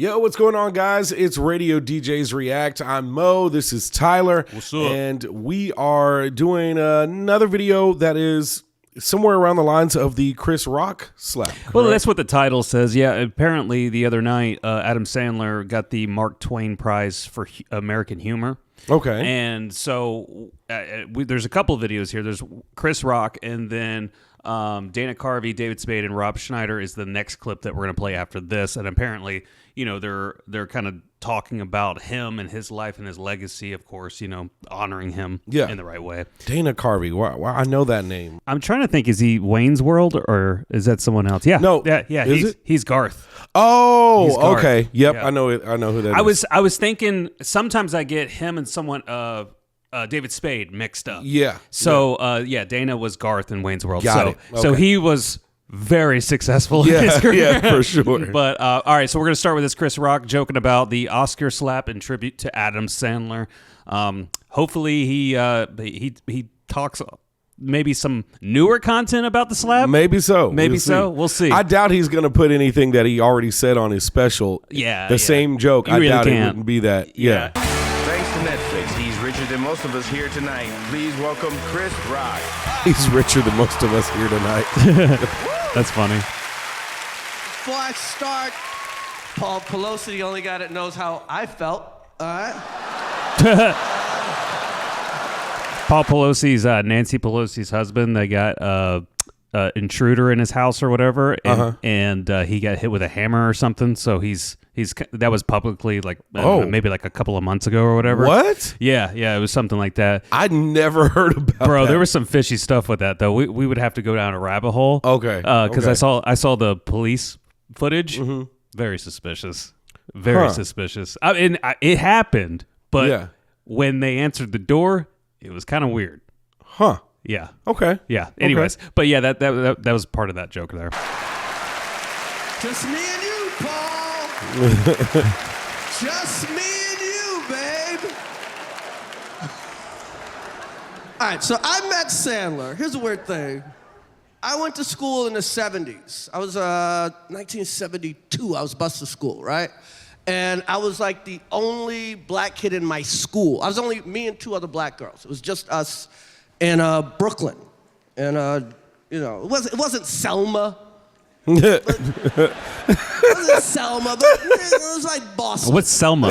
Yo, what's going on, guys? It's Radio DJs React. I'm Mo. This is Tyler. What's up? And we are doing another video that is somewhere around the lines of the Chris Rock slap. Correct? Well, that's what the title says. Yeah, apparently the other night, Adam Sandler got the Mark Twain Prize for American humor. Okay. And so there's a couple of videos here. There's Chris Rock, and then Dana Carvey, David Spade, and Rob Schneider is the next clip that we're going to play after this. And apparently, you know, they're kind of talking about him and his life and his legacy, of course, you know, honoring him in the right way. Dana Carvey. Wow, I know that name. I'm trying to think, is he Wayne's World or is that someone else? Yeah. No. Yeah. He's Garth. Oh, He's Garth. okay. Yep. Yeah. I know who that is. I was thinking sometimes I get him and someone David Spade mixed up. Yeah. So Dana was Garth in Wayne's World. Got it. Okay. So he was very successful in his career. Yeah, for sure. But all right, so we're going to start with this Chris Rock joking about the Oscar slap in tribute to Adam Sandler. Hopefully he talks maybe some newer content about the slap. Maybe so. We'll see. I doubt he's going to put anything that he already said on his special. Yeah. Same joke. You really doubt it can't. wouldn't be that. Yeah. Thanks to Netflix, he's richer than most of us here tonight. Please welcome Chris Rock. He's richer than most of us here tonight. That's funny. Before I start, Paul Pelosi, the only guy that knows how I felt, all right? Paul Pelosi's Nancy Pelosi's husband. They got intruder in his house or whatever, and he got hit with a hammer or something. So he's that was publicly like maybe like a couple of months ago or whatever. What? Yeah, it was something like that. I'd never heard about Bro, that. there was some fishy stuff with that though. We would have to go down a rabbit hole. Okay. Because okay. I saw the police footage. Mm-hmm. Very suspicious. Very suspicious. I mean, it happened, but when they answered the door, it was kind of weird. Huh. Yeah. Okay. Yeah. Anyways, but yeah, that was part of that joke there. Just me and you, Paul. Just me and you, babe. All right, so I met Sandler. Here's a weird thing. I went to school in the 70s. I was 1972. I was bused to school, right? And I was like the only black kid in my school. I was only me and two other black girls. It was just us in Brooklyn. And, it wasn't Selma. It wasn't Selma, but it was like Boston. What's Selma?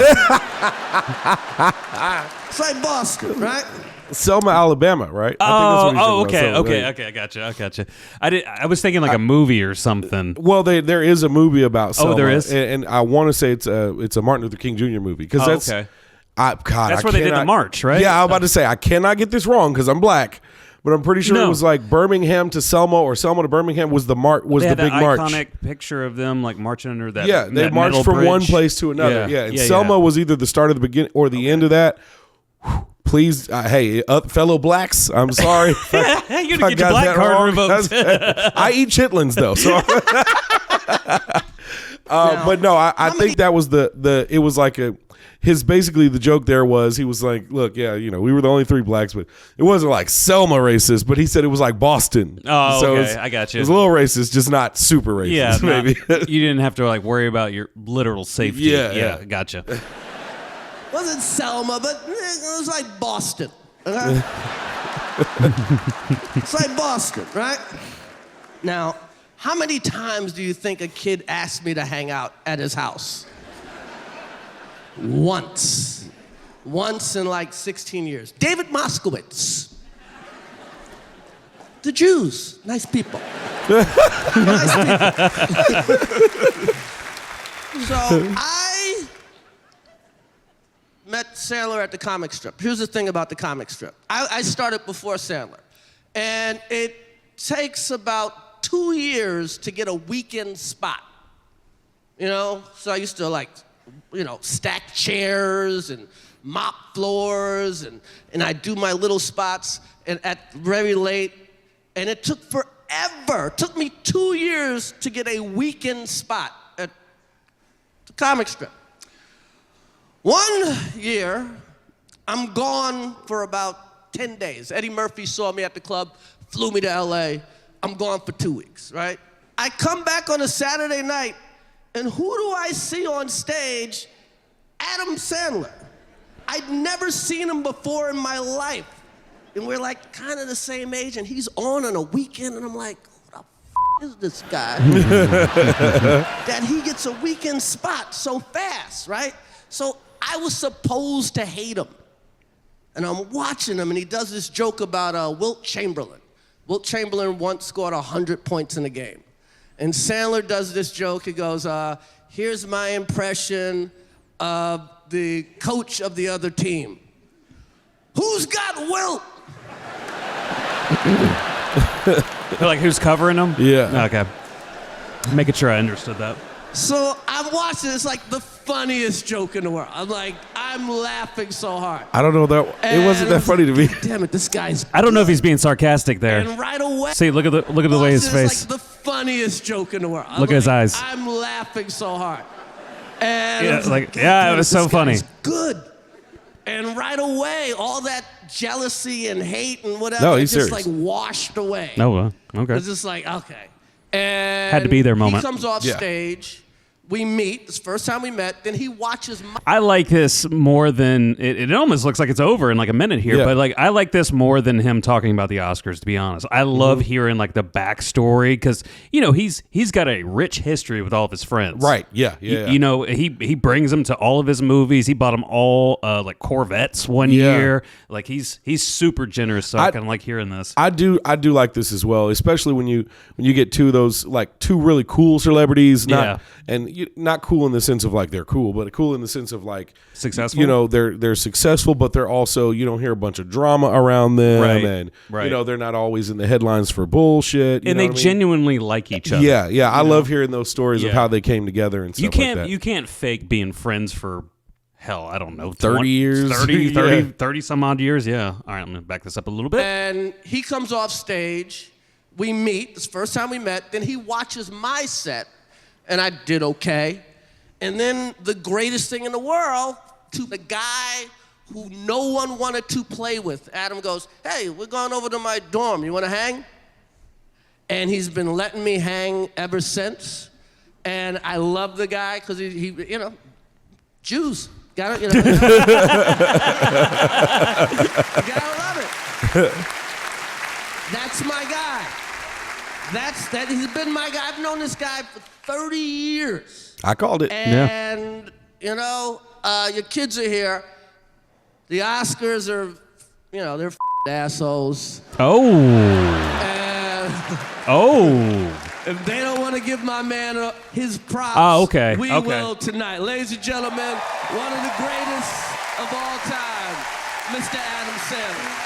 It's like Boston, right? Selma, Alabama, right? Okay. I gotcha. I was thinking like a movie or something. Well, there is a movie about Selma. Oh, there is? And I want to say it's a Martin Luther King Jr. movie. Because that's okay. That's where they did the march, right? Yeah, I was about to say, I cannot get this wrong because I'm black. But I'm pretty sure it was like Birmingham to Selma or Selma to Birmingham was the big march. Iconic picture of them like marching under that. Yeah, they that marched from bridge. one place to another. Yeah, and Selma was either the start of the beginning or the end of that. Please, hey, fellow blacks, I'm sorry. You're gonna get your black card revoked. I eat chitlins though, so. But no, I think that was it was like basically the joke there was he was like, look, we were the only three blacks, but it wasn't like Selma racist, but he said it was like Boston. Oh, so okay, I got you. It was a little racist, just not super racist. Yeah, maybe. You didn't have to like worry about your literal safety. Yeah, gotcha. It wasn't Selma, but it was like Boston. Okay? It's like Boston, right? Now, how many times do you think a kid asked me to hang out at his house? Once in like 16 years. David Moskowitz. The Jews, nice people. Nice people. So I met Sandler at the comic strip. Here's the thing about the comic strip. I started before Sandler. And it takes about 2 years to get a weekend spot. So I used to stack chairs and mop floors and I'd do my little spots and at very late. And it took forever. It took me 2 years to get a weekend spot at the comic strip. 1 year, I'm gone for about 10 days. Eddie Murphy saw me at the club, flew me to LA. I'm gone for 2 weeks, right? I come back on a Saturday night And who do I see on stage? Adam Sandler. I'd never seen him before in my life. And we're like kind of the same age, and he's on a weekend, and I'm like, who the is this guy? That he gets a weekend spot so fast, right? So I was supposed to hate him. And I'm watching him, and he does this joke about Wilt Chamberlain. Wilt Chamberlain once scored 100 points in a game. And Sandler does this joke. He goes, here's my impression of the coach of the other team. Who's got Wilt? Like, who's covering him? Yeah. Okay. Making sure I understood that. So I'm watching. It's like the funniest joke in the world. I'm laughing so hard. I don't know that it wasn't that funny to me. Damn it, this guy's. I don't know if he's being sarcastic there. And right away. See, look at the way his face. It's like the funniest joke in the world. Look at his eyes. I'm laughing so hard. And Yeah, I was like, God yeah, damn it was this so funny. guy's good. And right away, all that jealousy and hate and whatever, No, it he's just serious. like washed away. Oh, okay. It's just like, okay. And Had to be their moment. He comes off Yeah. stage. We meet. It's the first time we met. Then he watches my. I like this more than it almost looks like it's over in like a minute here, Yeah. but like I like this more than him talking about the Oscars, to be honest. I love hearing like the backstory because he's got a rich history with all of his friends. Right. Yeah. Yeah. You know, he brings them to all of his movies. He bought them all like Corvettes one Yeah. year. Like he's super generous. So I kind of like hearing this. I do like this as well, especially when you get two of those, like two really cool celebrities, not cool in the sense of like they're cool, but cool in the sense of like Successful? You know, they're successful, but they're also, you don't hear a bunch of drama around them, Right, and right. you know, they're not always in the headlines for bullshit. You And know they what I mean? genuinely like each other. Yeah. I love hearing those stories of Yeah. how they came together and stuff like that. You can't fake being friends for hell, I don't know, 30 years? 30 some odd years. Yeah. All right, I'm gonna back this up a little bit. And he comes off stage. We meet. It's the first time we met. Then he watches my set, and I did okay. And then the greatest thing in the world, to the guy who no one wanted to play with, Adam goes, hey, we're going over to my dorm. You want to hang? And he's been letting me hang ever since. And I love the guy because he you know, Jews. Gotta, you know. You gotta love it. That's my guy. He's been my guy. I've known this guy for 30 years. I called it. And, you know, your kids are here. The Oscars are, you know, they're assholes. Oh. And if they don't want to give my man his props, okay. we Okay. will tonight. Ladies and gentlemen, one of the greatest of all time, Mr. Adam Sandler.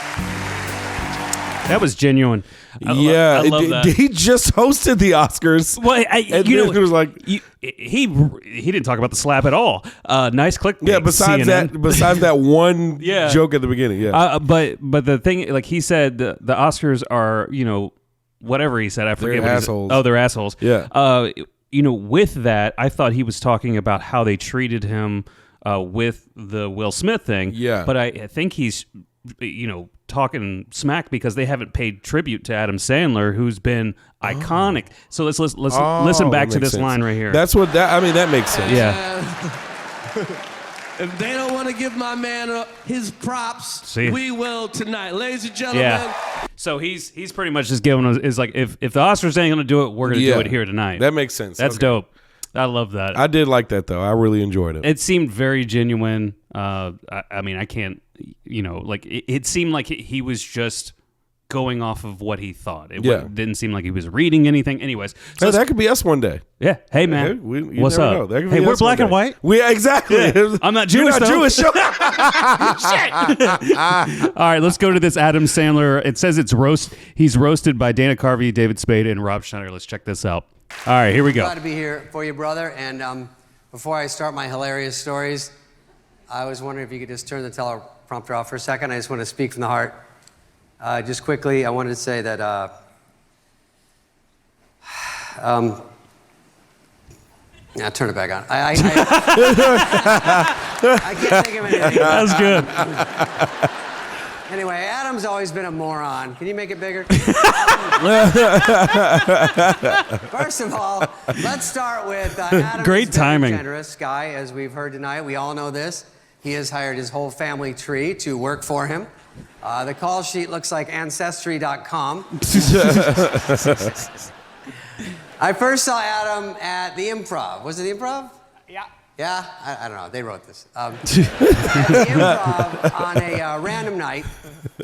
That was genuine. I love that. He just hosted the Oscars. Well, And you then know, it was like, he didn't talk about the slap at all. Nice clickbait. yeah. Besides CNN. that one Yeah. joke at the beginning, yeah. But the thing, like he said, the Oscars are, you know, whatever he said. I forget what assholes. he said. Oh, they're assholes. Yeah. You know, with that, I thought he was talking about how they treated him with the Will Smith thing. Yeah. But I think he's, you know, talking smack because they haven't paid tribute to Adam Sandler, who's been iconic. So let's listen back to that makes this sense. line right here. That makes sense. Yeah. If they don't want to give my man his props, we will tonight. Ladies and gentlemen. Yeah. So he's pretty much just giving us, is like, if the Oscars ain't gonna do it, we're gonna do it here tonight. That makes sense. That's Okay. dope. I love that. I did like that though. I really enjoyed it. It seemed very genuine. I mean, I can't, you know, like it seemed like he was just going off of what he thought. It didn't seem like he was reading anything. Anyways, so Hey, that could be us one day. yeah. Hey man, Hey, you what's never up? know. That could be Hey, we're us one black and day. white. Exactly. Yeah. I'm not Jewish. You're not though. Jewish. All right, let's go to this Adam Sandler. It says he's roasted by Dana Carvey, David Spade, and Rob Schneider. Let's check this out. All right, here we go. Glad to be here for you, brother. And before I start my hilarious stories, I was wondering if you could just turn the teleprompter off for a second. I just want to speak from the heart. Just quickly, I wanted to say that yeah, turn it back on. I can't think of anything. That's good. Anyway, Adam's always been a moron. Can you make it bigger? First of all, let's start with Adam. Great is a very timing. generous guy, as we've heard tonight. We all know this. He has hired his whole family tree to work for him. The call sheet looks like Ancestry.com. I first saw Adam at the Improv. Was it the Improv? Yeah. Yeah? I don't know. They wrote this. At the Improv on a random night,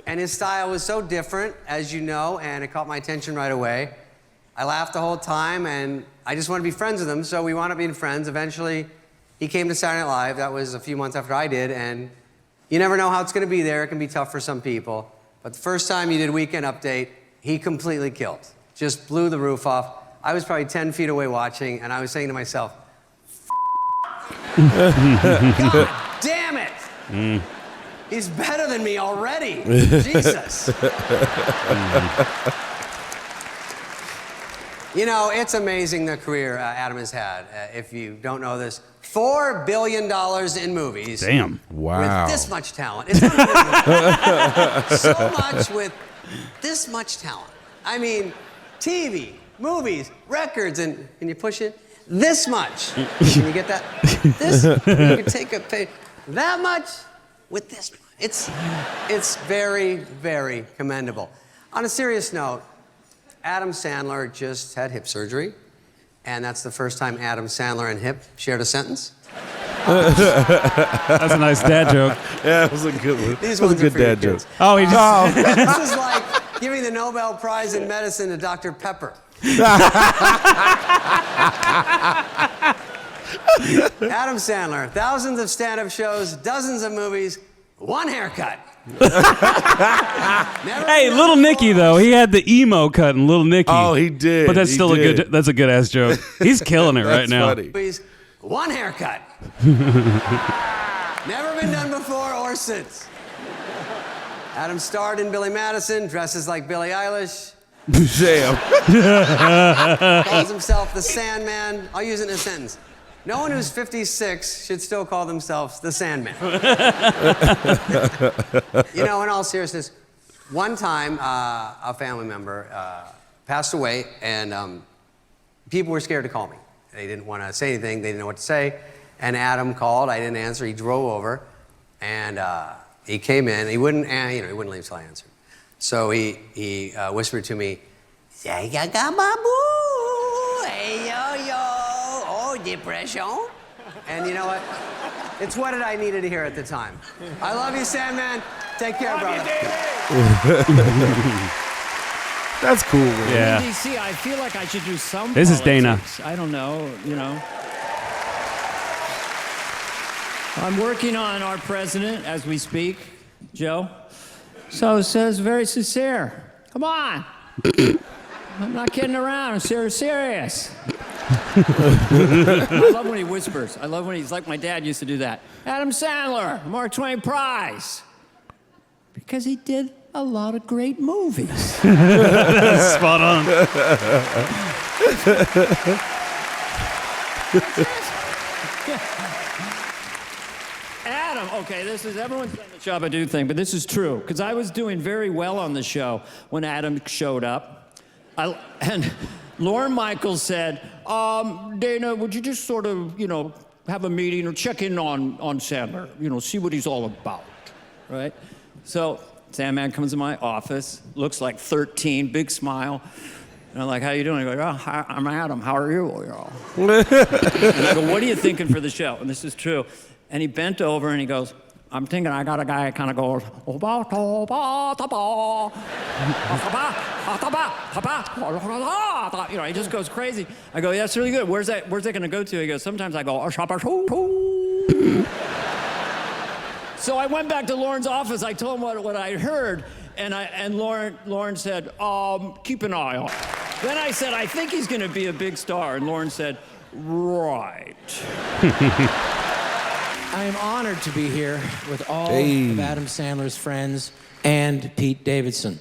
and his style was so different, as you know, and it caught my attention right away. I laughed the whole time, and I just wanted to be friends with him, so we wound up being friends. Eventually, he came to Saturday Night Live. That was a few months after I did, and you never know how it's going to be there. It can be tough for some people. But the first time you did Weekend Update, he completely killed. Just blew the roof off. I was probably 10 feet away watching, and I was saying to myself, God damn it! He's better than me already. Jesus. You know, it's amazing the career Adam has had. If you don't know this, $4 billion in movies. Damn. Wow. With this much talent. It's unbelievable. So much with this much talent. I mean, TV, movies, records, and can you push it? This much. Can you get that? This. You can take a pay. That much with this much. It's very, very commendable. On a serious note, Adam Sandler just had hip surgery, and that's the first time Adam Sandler and hip shared a sentence. That's a nice dad joke. Yeah, it was a good one. These That was ones a are good for your dad joke. kids. Oh, he just. This is like giving the Nobel Prize in medicine to Dr. Pepper. Adam Sandler, thousands of stand-up shows, dozens of movies, one haircut. Hey, Little Nicky though, he had the emo cut in Little Nicky. Oh, he did. But that's He still did. that's a good ass joke. He's killing it right That's now. funny. Movies, one haircut. Never been done before or since. Adam starred in Billy Madison, dresses like Billie Eilish, Damn. calls himself the Sandman. I'll use it in a sentence. No one who's 56 should still call themselves the Sandman. You know, in all seriousness, one time a family member passed away, and people were scared to call me. They didn't want to say anything. They didn't know what to say. And Adam called. I didn't answer. He drove over, and he came in. He wouldn't leave until I answered. So he whispered to me, "Hey, yo, depression." And you know what? It's what I needed to hear at the time. I love you, Sandman. Take care, brother. That's cool, man. Yeah. In DC, I feel like I should do some This is Dana. politics. I don't know, you know. I'm working on our president as we speak, Joe. So it says very sincere. Come on. I'm not kidding around. I'm serious. I love when he whispers. I love when he's like my dad used to do that. Adam Sandler, Mark Twain Prize. Because he did a lot of great movies. Spot on. Adam, okay, this is, everyone's done the job I do thing, but this is true, because I was doing very well on the show when Adam showed up. And Lorne Michaels said, Dana, would you just sort of, have a meeting or check in on Sandler, see what he's all about, right? So Sandman comes to my office, looks like 13, big smile. And I'm like, how you doing? He goes, hi, I'm Adam, how are you? And I go, what are you thinking for the show? And this is true. And he bent over and he goes, I'm thinking I got a guy that kind of goes, he just goes crazy. I go, yeah, that's really good. Where's that going to go to? He goes, sometimes I go, So I went back to Lauren's office. I told him what I heard, and Lauren said, keep an eye on it. Then I said, I think he's going to be a big star, and Lauren said, right. I am honored to be here with all of Adam Sandler's friends and Pete Davidson.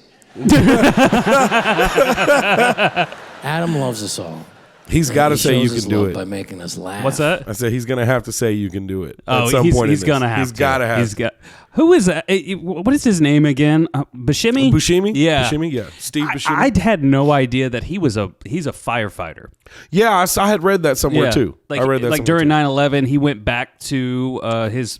Adam loves us all. He's got to say you shows can do love it. by making us laugh. What's that? I said he's going to have to say you can do it. Oh, at some he's, point he's in gonna this. have. He's got to have. He's got. Who is that? What is his name again? Buscemi. Buscemi? Yeah. Buscemi? Yeah. Steve Buscemi? I had no idea that he's a firefighter. Yeah, I had read that somewhere too. Like, I read that like somewhere during too. 9/11, he went back to his,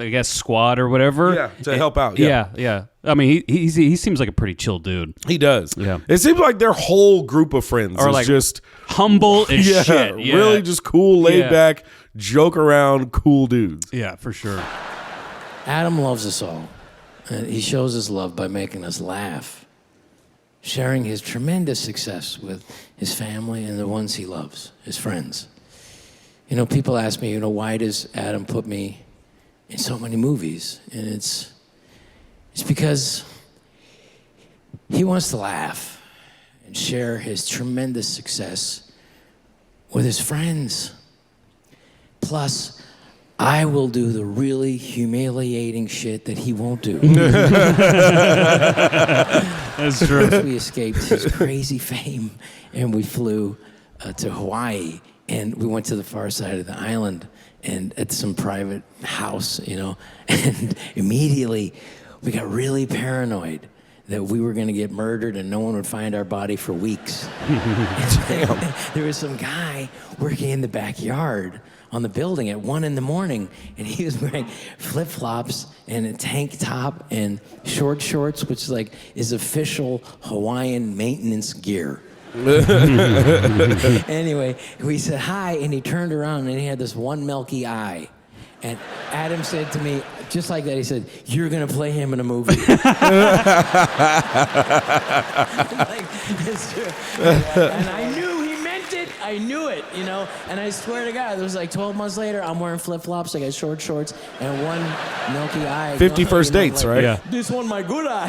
I guess, squad or whatever. Yeah, to help out. Yeah. I mean, he seems like a pretty chill dude. He does. Yeah. It seems like their whole group of friends Or is like just humble as shit. Yeah. really just cool, laid Yeah. back, joke around, cool dudes. Yeah, for sure. Adam loves us all. And he shows his love by making us laugh, sharing his tremendous success with his family and the ones he loves, his friends. You know, people ask me, why does Adam put me in so many movies? And it's because he wants to laugh and share his tremendous success with his friends. Plus, I will do the really humiliating shit that he won't do. That's true. We escaped his crazy fame and we flew to Hawaii and we went to the far side of the island and at some private house, and immediately we got really paranoid that we were going to get murdered and no one would find our body for weeks. There was some guy working in the backyard on the building at 1 a.m, and he was wearing flip-flops and a tank top and short shorts, which is official Hawaiian maintenance gear. Anyway, we said hi, and he turned around and he had this one milky eye. And Adam said to me, just like that, he said, "You're gonna play him in a movie." It's true. And I knew he meant it. I knew it, And I swear to God, it was 12 months later, I'm wearing flip-flops, I got short shorts, and one milky eye. 50 first dates, right? Yeah. This one, my good eye.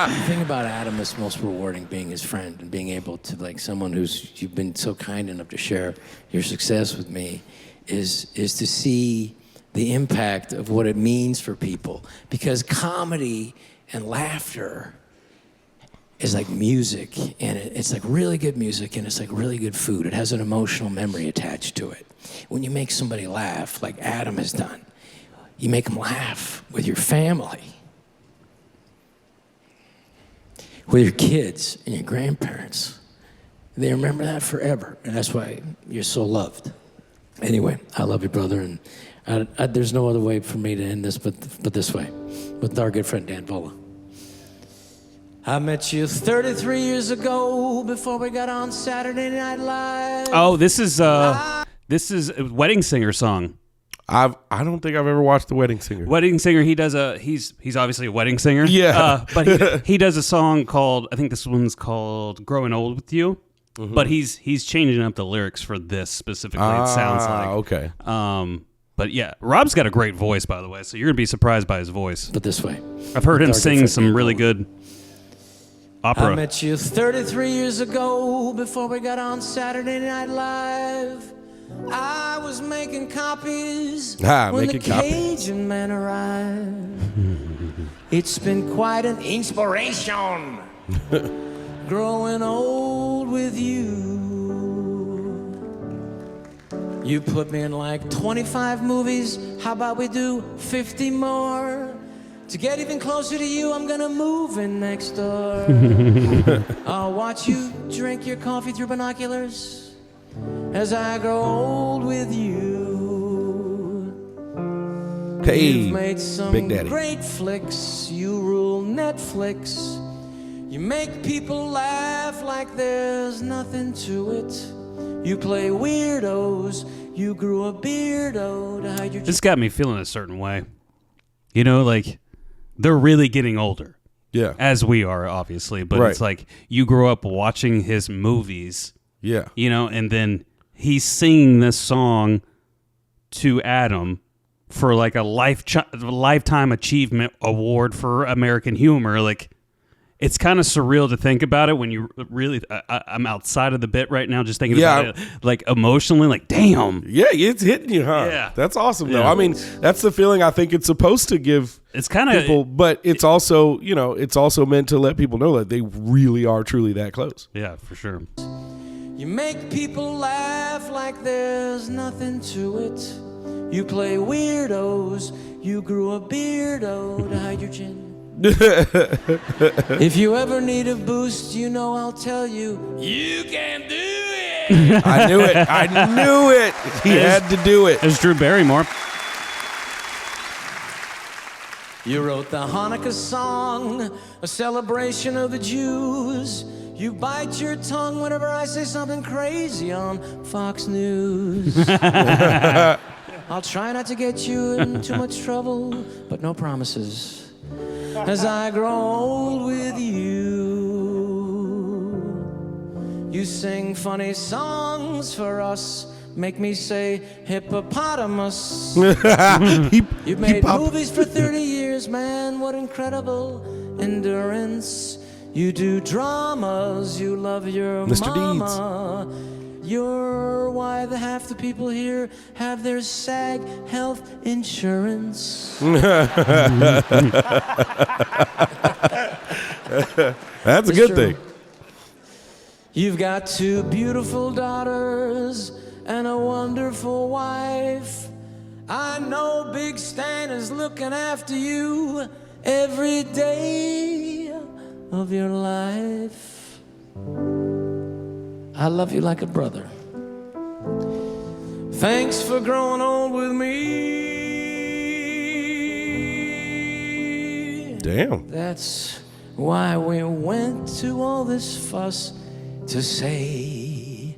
The thing about Adam is most rewarding being his friend and being able to, someone you've been so kind enough to share your success with me, is to see the impact of what it means for people. Because comedy and laughter is like music, and it's like really good music, and it's like really good food. It has an emotional memory attached to it. When you make somebody laugh, like Adam has done, you make them laugh with your family, with your kids and your grandparents. They remember that forever, and that's why you're so loved. Anyway, I love you, brother, and there's no other way for me to end this but this way, with our good friend Dan Vola. I met you 33 years ago before we got on Saturday Night Live. Oh, this is a Wedding Singer song. I don't think I've ever watched The Wedding Singer. Wedding Singer, he's obviously a wedding singer. Yeah. But he does a song called, I think this one's called Growing Old With You. Mm-hmm. But he's changing up the lyrics for this specifically, it sounds like. Okay. But yeah, Rob's got a great voice, by the way, so you're going to be surprised by his voice. But this way. I've heard him sing some really good opera. I met you 33 years ago before we got on Saturday Night Live. I was making copies when making the Cajun man arrived. It's been quite an inspiration growing old with you. You put me in 25 movies. How about we do 50 more? To get even closer to you, I'm gonna move in next door. I'll watch you drink your coffee through binoculars as I grow old with you. Hey, You've made some Big Daddy. great flicks. You rule Netflix. You make people laugh like there's nothing to it. You play weirdos. You grew a beardo to hide your... This got me feeling a certain way. They're really getting older. Yeah. As we are, obviously. But Right. it's like you grew up watching his movies. Yeah. And then he's singing this song to Adam for a lifetime achievement award for American humor. it's kind of surreal to think about it when you really. I'm outside of the bit right now, just thinking about it, like emotionally, like damn. Yeah, it's hitting you, huh? Yeah, that's awesome though. Yeah. I mean, that's the feeling I think it's supposed to give. It's kind of people, but it's also it's also meant to let people know that they really are truly that close. Yeah, for sure. You make people laugh like there's nothing to it. You play weirdos. You grew a beardo to hide your chin. If you ever need a boost, I'll tell you, you can do it. I knew it. He had to do it. There's Drew Barrymore. You wrote the Hanukkah song, a celebration of the Jews. You bite your tongue whenever I say something crazy on Fox News. I'll try not to get you in too much trouble, but no promises. As I grow old with you, you sing funny songs for us. Make me say hippopotamus. You've made movies for 30 years, man. What incredible endurance. You do dramas. You love your Mr. mama. You're why half the people here have their SAG health insurance. That's a good thing. You've got 2 beautiful daughters and a wonderful wife. I know Big Stan is looking after you every day of your life. I love you like a brother. Thanks for growing old with me. Damn. That's why we went to all this fuss to say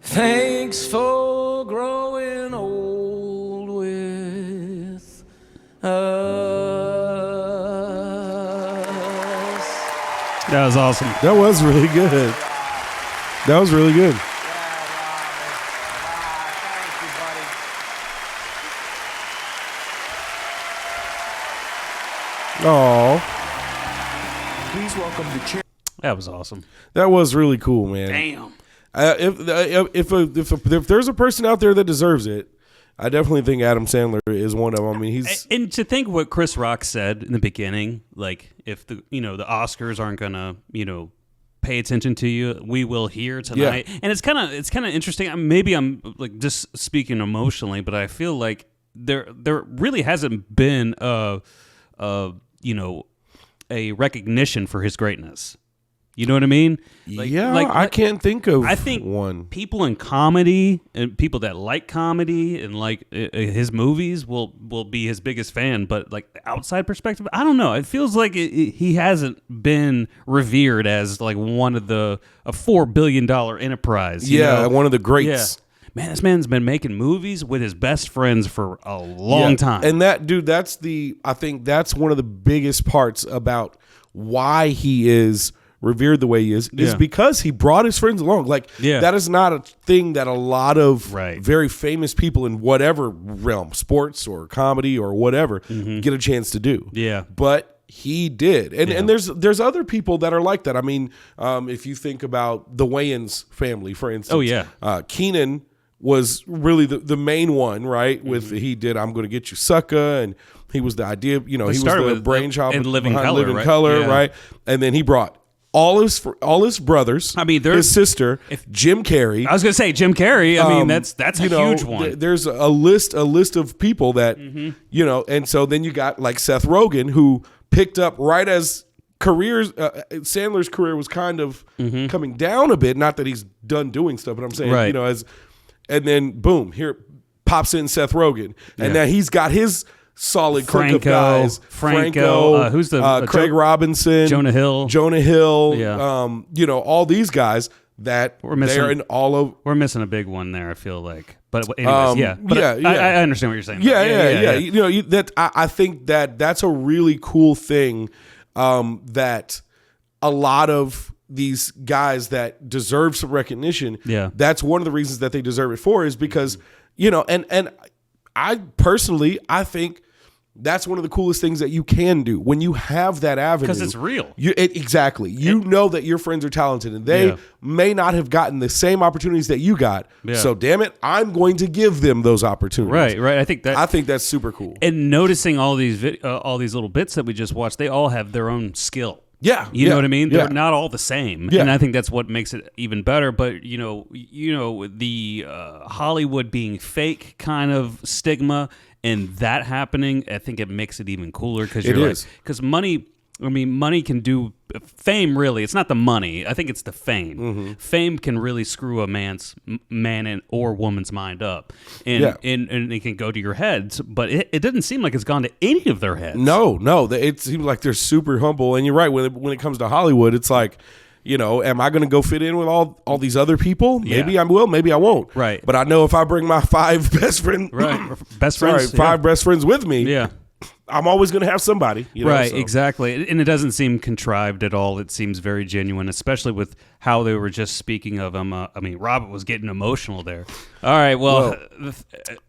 thanks for growing old with us. That was awesome. That was really good. That was really good. Oh, Please welcome the chair. That was awesome. that was really cool, man. Damn. If there's a person out there that deserves it, I definitely think Adam Sandler is one of them. I mean, he's And to think what Chris Rock said in the beginning, like if the Oscars aren't gonna pay attention to you, we will here tonight. Yeah. And it's kind of interesting. Maybe I'm like just speaking emotionally, but I feel like there really hasn't been a recognition for his greatness. You know what I mean? I can't think of I think one. people in comedy and people that like comedy and like his movies will be his biggest fan. But like the outside perspective, I don't know. It feels like he hasn't been revered as like one of a $4 billion enterprise. You know? One of the greats. Yeah. Man, this man's been making movies with his best friends for a long time. And I think that's one of the biggest parts about why he is revered the way he is because he brought his friends along. Like that is not a thing that a lot of very famous people in whatever realm, sports or comedy or whatever, get a chance to do. Yeah. But he did. And there's other people that are like that. I mean, if you think about the Wayans family, for instance. Oh, yeah. Keenan was really the main one, right? With he did I'm Gonna Get You Sucker, and he was the idea, he was the brainchild in Living behind Color, Living right? Color, Yeah. right? And then he brought all his brothers. I mean, his sister, Jim Carrey. I was gonna say Jim Carrey. I mean, that's a huge one. There's a list of people that and so then you got like Seth Rogen, who picked up right as Sandler's career was kind of coming down a bit. Not that he's done doing stuff, but I'm saying and then boom, here pops in Seth Rogen, and now he's got his solid clique of guys. Franco, who's the Craig Robinson, Jonah Hill, all these guys that they're in all of. We're missing a big one there. I feel like, but anyways, I understand what you're saying. Yeah. I think that's a really cool thing that a lot of these guys that deserve some recognition. Yeah, that's one of the reasons that they deserve it for is because and I personally think That's one of the coolest things that you can do when you have that avenue. Because it's real. Exactly. You know that your friends are talented and they may not have gotten the same opportunities that you got. Yeah. So damn it, I'm going to give them those opportunities. Right. I think that's super cool. And noticing all these little bits that we just watched, they all have their own skill. Yeah. You know what I mean? They're not all the same. Yeah. And I think that's what makes it even better. But, the Hollywood being fake kind of stigma and that happening, I think it makes it even cooler because money can do fame. Really, it's not the money. I think it's the fame. Mm-hmm. Fame can really screw a man or woman's mind up, and it can go to your heads. But it doesn't seem like it's gone to any of their heads. No, it seems like they're super humble. And you're right, when it comes to Hollywood, it's like, am I going to go fit in with all these other people? Maybe I will, maybe I won't. Right. But I know if I bring my five best friends, five best friends with me, I'm always going to have somebody. Right, exactly. And it doesn't seem contrived at all. It seems very genuine, especially with how they were just speaking of him. Robert was getting emotional there. All right, well,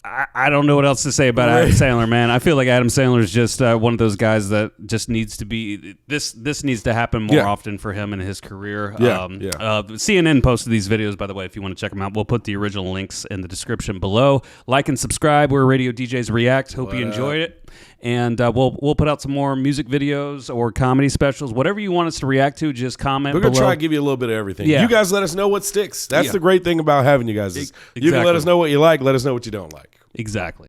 I don't know what else to say about Adam Sandler, man. I feel like Adam Sandler is just one of those guys that just needs to be – this needs to happen more often for him in his career. CNN posted these videos, by the way, if you want to check them out. We'll put the original links in the description below. Like and subscribe. We're Radio DJs React. Hope you enjoyed it. And we'll put out some more music videos or comedy specials. Whatever you want us to react to, just comment below. We're going to try to give you a little bit of everything. Yeah. You guys let us know what sticks. That's the great thing about having you guys. You can let us know what you like. Let us know what you don't like. Exactly.